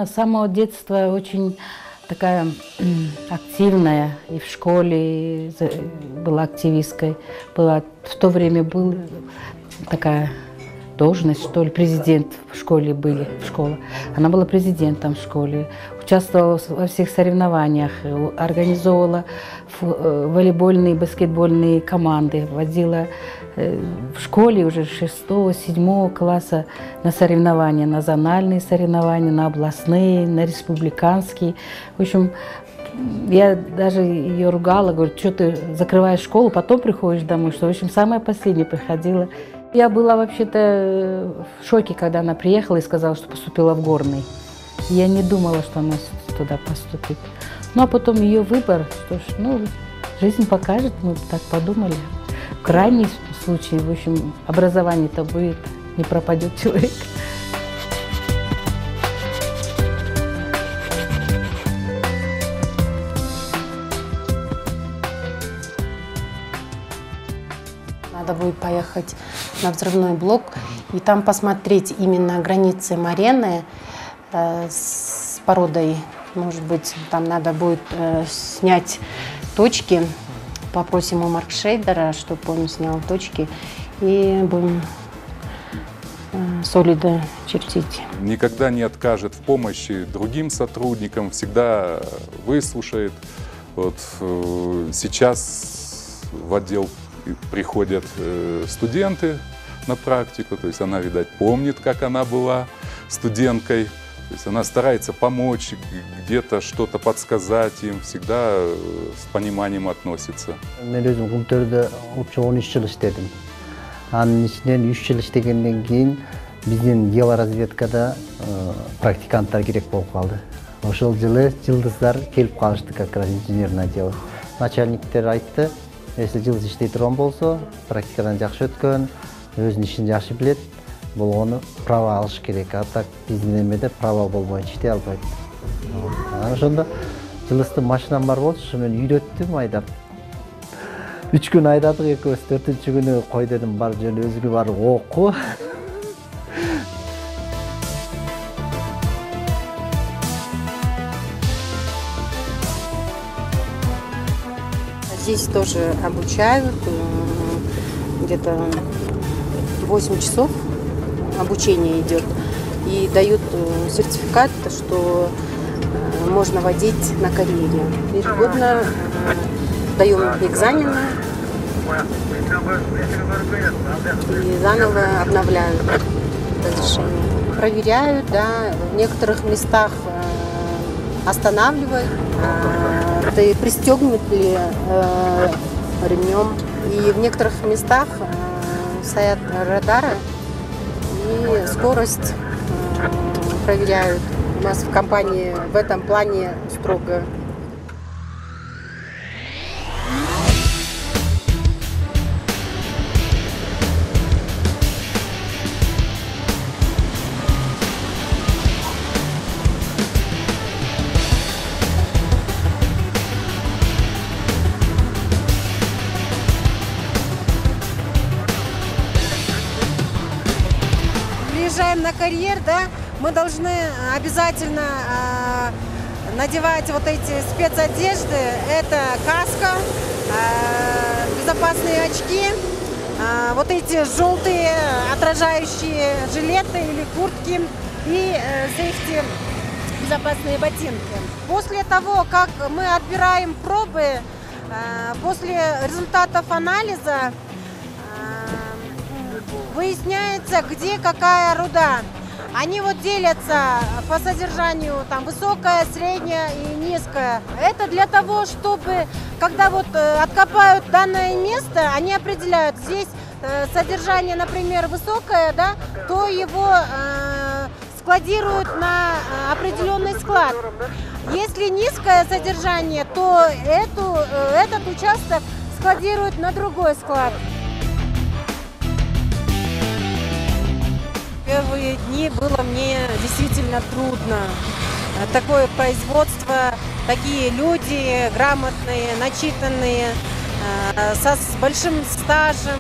Она с самого детства очень такая активная, и в школе была активисткой. В то время была такая должность, что ли, президент в школе были, в школе. Она была президентом в школе, участвовала во всех соревнованиях, организовывала волейбольные, баскетбольные команды, водила в школе уже 6-7 класса на соревнования, на зональные соревнования, на областные, на республиканские. В общем, я даже ее ругала, говорю, что ты закрываешь школу, потом приходишь домой, что, в общем, самое последнее приходила. Я была вообще-то в шоке, когда она приехала и сказала, что поступила в Горный. Я не думала, что она туда поступит. Ну, а потом ее выбор, что ж, ну, жизнь покажет, мы так подумали. В крайнем случае, в общем, образование-то будет, не пропадет человек. Надо будет поехать на взрывной блок и там посмотреть именно границы Марены с породой. Может быть, там надо будет снять точки. Попросим у Маркшейдера, чтобы он снял точки, и будем солиды чертить. Никогда не откажет в помощи другим сотрудникам, всегда выслушает. Вот сейчас в отдел приходят студенты на практику, то есть она, видать, помнит, как она была студенткой. То есть она старается помочь, где-то что-то подсказать им, всегда с пониманием относится. Мен өзім Құлтөрдө опчо 13 жыл иштедим. Анын ичинен 3 жыл иштегенден кийин биздин георазведкада практиканттар керек болуп калды. Ошол жылы жылдыздар келип калышты, как раз инженерный отдел. Начальниктер айтты, если жылдыз иштей турган болсо, практикадан жакшы өткөн, өзүнүн ишин жакшы билет, болгону право алыш керек. А так биздин эмеде право болбойт, иштей албайт. Ошондо жылыстын машинам бар болчу, ошо мен үйрөттүм айдап. 3 күн айдадык экөөбүз, 4-чү күнү кой дедим, бар жөн өзүңө барып окуу. Здесь тоже обучают, где-то 8 часов обучение идет, и дают сертификат, что можно водить на карьере. Ежегодно даем экзамены и заново обновляют разрешение. Проверяют, да, в некоторых местах останавливают, ты пристегнут ли ремнем. И в некоторых местах стоят радары и скорость проверяют. У нас в компании в этом плане строго. Приезжаем на карьер, да, мы должны обязательно надевать вот эти спецодежды. Это каска, безопасные очки, вот эти желтые отражающие жилеты или куртки и сейфти, безопасные ботинки. После того, как мы отбираем пробы, после результатов анализа выясняется, где какая руда. Они вот делятся по содержанию, там, высокая, средняя и низкая. Это для того, чтобы, когда вот откопают данное место, они определяют, здесь содержание, например, высокое, да, то его складируют на определенный склад. Если низкое содержание, то этот участок складируют на другой склад. Первые дни было мне действительно трудно. Такое производство, такие люди грамотные, начитанные, с большим стажем.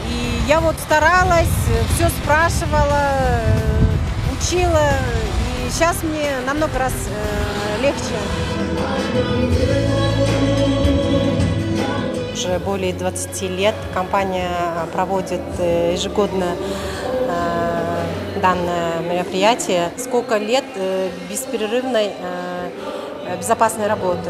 И я вот старалась, все спрашивала, учила. И И сейчас мне намного раз легче. Уже более 20 лет компания проводит ежегодно данное мероприятие. Сколько лет бесперерывной безопасной работы?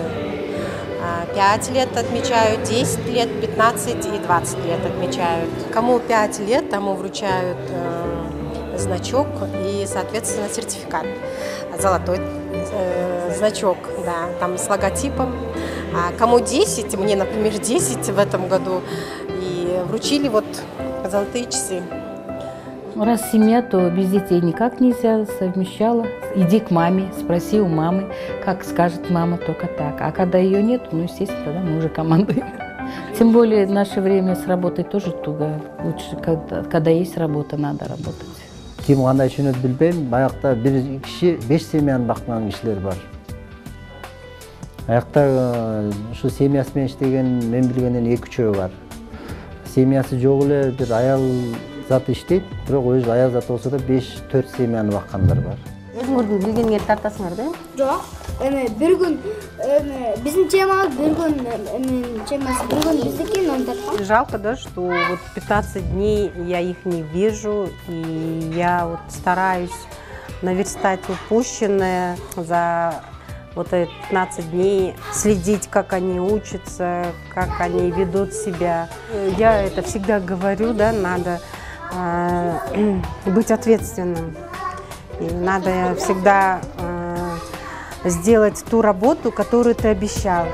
5 лет отмечают, 10 лет, 15 и 20 лет отмечают. Кому 5 лет, тому вручают значок и, соответственно, сертификат. Золотой значок, да, там с логотипом. А кому 10, мне, например, 10 в этом году, и вручили вот золотые часы. Раз семья, то без детей никак нельзя, совмещала. Иди к маме, спроси у мамы, как скажет мама, только так. А когда ее нет, ну, естественно, тогда мы уже командуем. Тем более в наше время с работой тоже туго. Лучше, когда есть работа, надо работать. Ким кандай түшүнөт билбейм, аякта бир киши 5 семьяны баккан кишилер бар. Аякта ушу семьясы менен иштеген, мен билгенден 2-3 бар. Семьясы жок эле бир аял заты иштейт, бирок өзү аял заты болсо да 5-4 семьяны баккандар бар. Өзүңөрдүн билгениңерди тартасыңар да? Жок. Бир күн биздин темабыз, бир күн темасы, бир күн биздики, но тарткан. Жалко, да, что вот 15 дней я их не вижу, и я вот стараюсь наверстать упущенное за вот эти 15 дней, следить, как они учатся, как они ведут себя. Я это всегда говорю, да, надо быть ответственным. И надо всегда сделать ту работу, которую ты обещал.